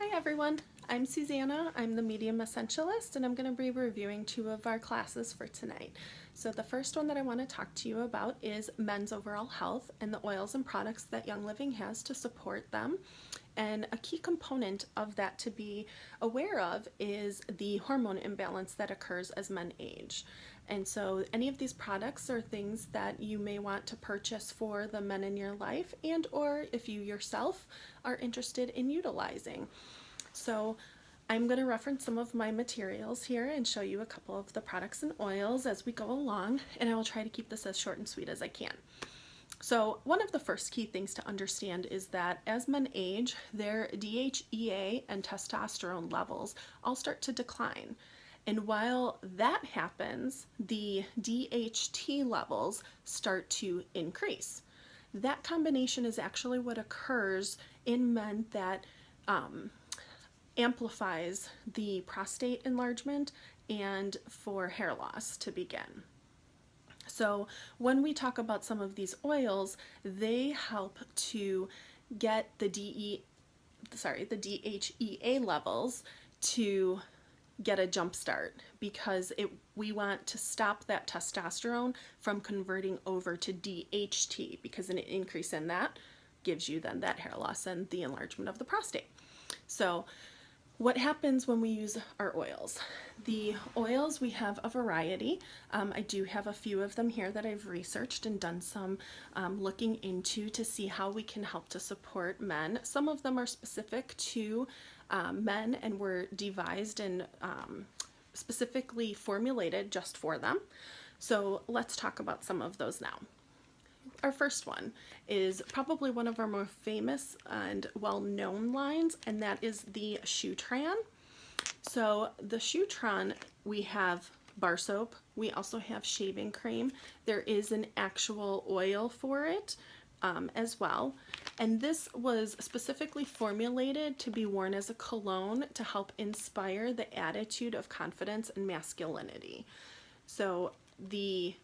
Hi everyone, I'm Susanna. I'm the Medium Essentialist and I'm going to be reviewing two of our classes for tonight. So the first one that I want to talk to you about is men's overall health and the oils and products that Young Living has to support them. And a key component of that to be aware of is the hormone imbalance that occurs as men age. And so any of these products are things that you may want to purchase for the men in your life, and or if you yourself are interested in utilizing. So I'm going to reference some of my materials here and show you a couple of the products and oils as we go along, and I will try to keep this as short and sweet as I can. So one of the first key things to understand is that as men age, their DHEA and testosterone levels all start to decline. And while that happens, the DHT levels start to increase. That combination is actually what occurs in men that amplifies the prostate enlargement and for hair loss to begin. So when we talk about some of these oils, they help to get the DHEA levels to get a jump start because we want to stop that testosterone from converting over to DHT, because an increase in that gives you then that hair loss and the enlargement of the prostate. So what happens when we use our oils? The oils, we have a variety. I do have a few of them here that I've researched and done some looking into to see how we can help to support men. Some of them are specific to men and were devised and specifically formulated just for them. So let's talk about some of those now. Our first one is probably one of our more famous and well-known lines, and that is the Shutran. So the Shutran, we have bar soap, we also have shaving cream. There is an actual oil for it as well. And this was specifically formulated to be worn as a cologne to help inspire the attitude of confidence and masculinity. So the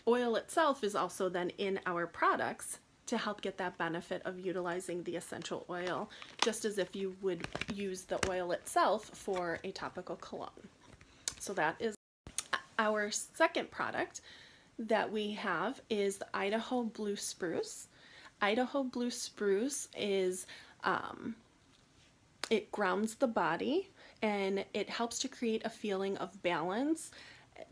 oil itself is also then in our products to help get that benefit of utilizing the essential oil, just as if you would use the oil itself for a topical cologne. So that is our second product that we have is the Idaho Blue Spruce. Idaho Blue Spruce is, it grounds the body and it helps to create a feeling of balance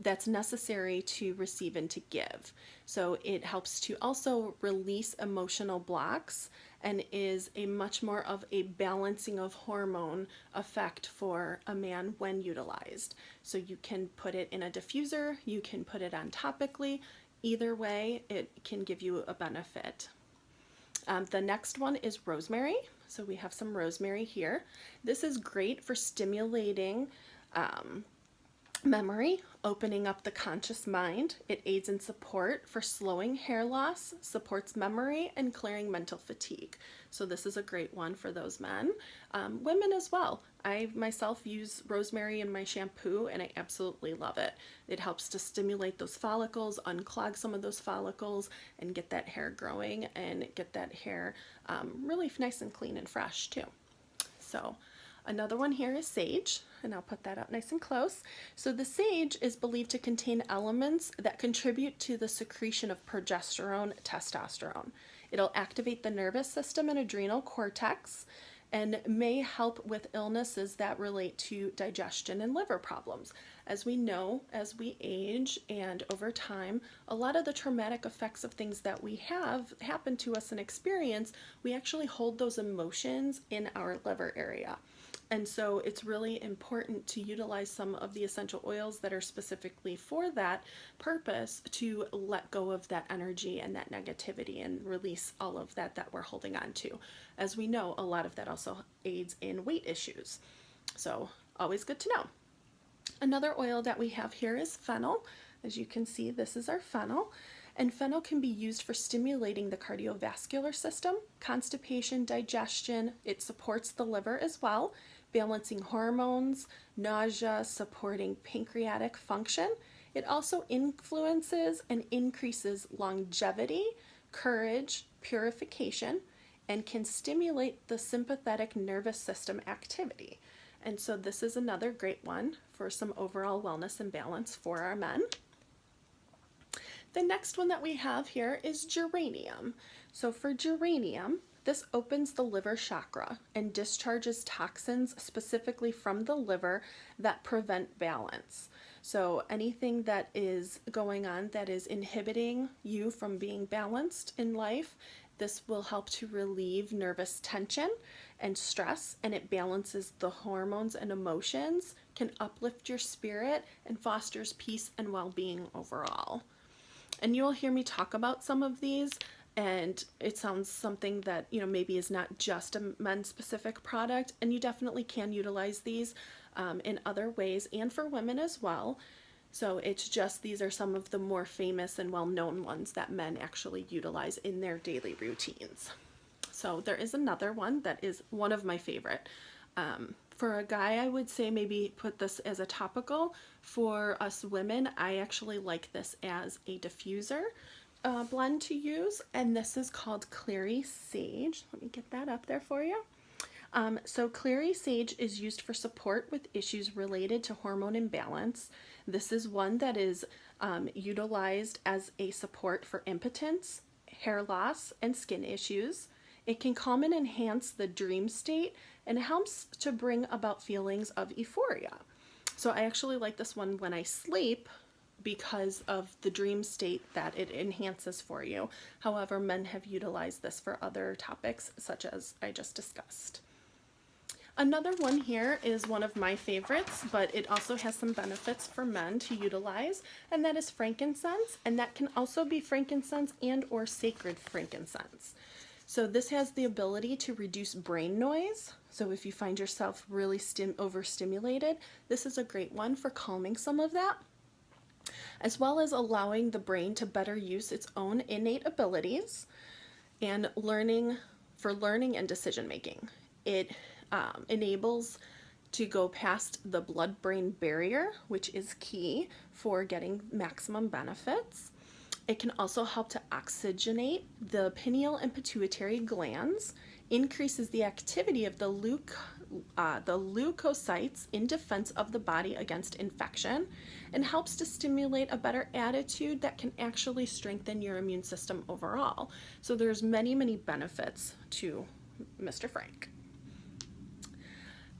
that's necessary to receive and to give. So it helps to also release emotional blocks and is a much more of a balancing of hormone effect for a man when utilized. So you can put it in a diffuser, you can put it on topically. Either way, it can give you a benefit. The next one is rosemary. So we have some rosemary here. This is great for stimulating memory, opening up the conscious mind. It aids in support for slowing hair loss, supports memory, and clearing mental fatigue. So this is a great one for those men. Women as well. I myself use rosemary in my shampoo and I absolutely love it. It helps to stimulate those follicles, unclog some of those follicles, and get that hair growing and get that hair really nice and clean and fresh too. So another one here is sage, and I'll put that up nice and close. So the sage is believed to contain elements that contribute to the secretion of progesterone, testosterone. It'll activate the nervous system and adrenal cortex and may help with illnesses that relate to digestion and liver problems. As we know, as we age and over time, a lot of the traumatic effects of things that we have happen to us and experience, we actually hold those emotions in our liver area. And so it's really important to utilize some of the essential oils that are specifically for that purpose to let go of that energy and that negativity and release all of that that we're holding on to. As we know, a lot of that also aids in weight issues. So always good to know. Another oil that we have here is fennel. As you can see, this is our fennel. And fennel can be used for stimulating the cardiovascular system, constipation, digestion. It supports the liver as well, balancing hormones, nausea, supporting pancreatic function. It also influences and increases longevity, courage, purification, and can stimulate the sympathetic nervous system activity. And so this is another great one for some overall wellness and balance for our men. The next one that we have here is geranium. So for geranium, this opens the liver chakra and discharges toxins specifically from the liver that prevent balance. So anything that is going on that is inhibiting you from being balanced in life, this will help to relieve nervous tension and stress, and it balances the hormones and emotions, can uplift your spirit, and fosters peace and well-being overall. And you'll hear me talk about some of these, and it sounds something that, maybe is not just a men's specific product, and you definitely can utilize these in other ways and for women as well. So it's just, these are some of the more famous and well-known ones that men actually utilize in their daily routines. So there is another one that is one of my favorite. For a guy, I would say maybe put this as a topical. For us women, I actually like this as a diffuser blend to use, and this is called Clary Sage. Let me get that up there for you. So Clary Sage is used for support with issues related to hormone imbalance. This is one that is utilized as a support for impotence, hair loss, and skin issues. It can calm and enhance the dream state and helps to bring about feelings of euphoria. So I actually like this one when I sleep because of the dream state that it enhances for you. However, men have utilized this for other topics such as I just discussed. Another one here is one of my favorites, but it also has some benefits for men to utilize, and that is frankincense, and that can also be frankincense and or sacred frankincense. So this has the ability to reduce brain noise. So if you find yourself really overstimulated, this is a great one for calming some of that, as well as allowing the brain to better use its own innate abilities and learning and decision making. It enables to go past the blood-brain barrier, which is key for getting maximum benefits. It can also help to oxygenate the pineal and pituitary glands, increases the activity of the leukocytes in defense of the body against infection, and helps to stimulate a better attitude that can actually strengthen your immune system overall. So there's many, many benefits to Mr. Frank.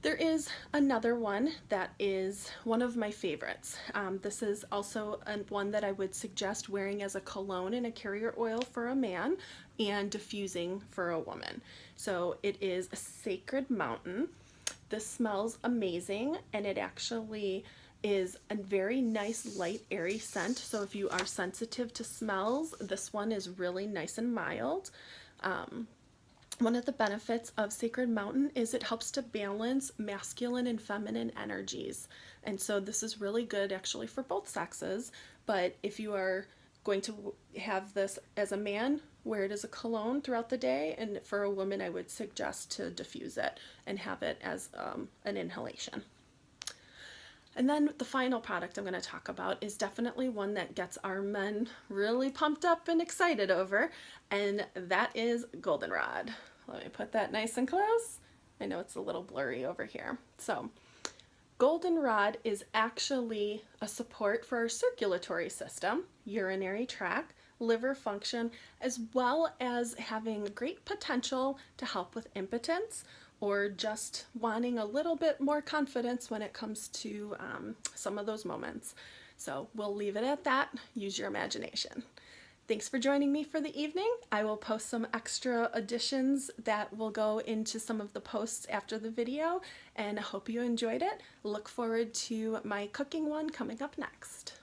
There is another one that is one of my favorites. This is also one that I would suggest wearing as a cologne and a carrier oil for a man and diffusing for a woman. So it is a Sacred Mountain. This smells amazing, and it actually is a very nice, light, airy scent. So if you are sensitive to smells, this one is really nice and mild. One of the benefits of Sacred Mountain is it helps to balance masculine and feminine energies. And so this is really good actually for both sexes, but if you are going to have this as a man, wear it as a cologne throughout the day, and for a woman I would suggest to diffuse it and have it as an inhalation. And then the final product I'm going to talk about is definitely one that gets our men really pumped up and excited over, and that is Goldenrod. Let me put that nice and close. I know it's a little blurry over here. So Goldenrod is actually a support for our circulatory system, urinary tract, liver function, as well as having great potential to help with impotence, or just wanting a little bit more confidence when it comes to some of those moments. So we'll leave it at that. Use your imagination. Thanks for joining me for the evening. I will post some extra additions that will go into some of the posts after the video, and I hope you enjoyed it. Look forward to my cooking one coming up next.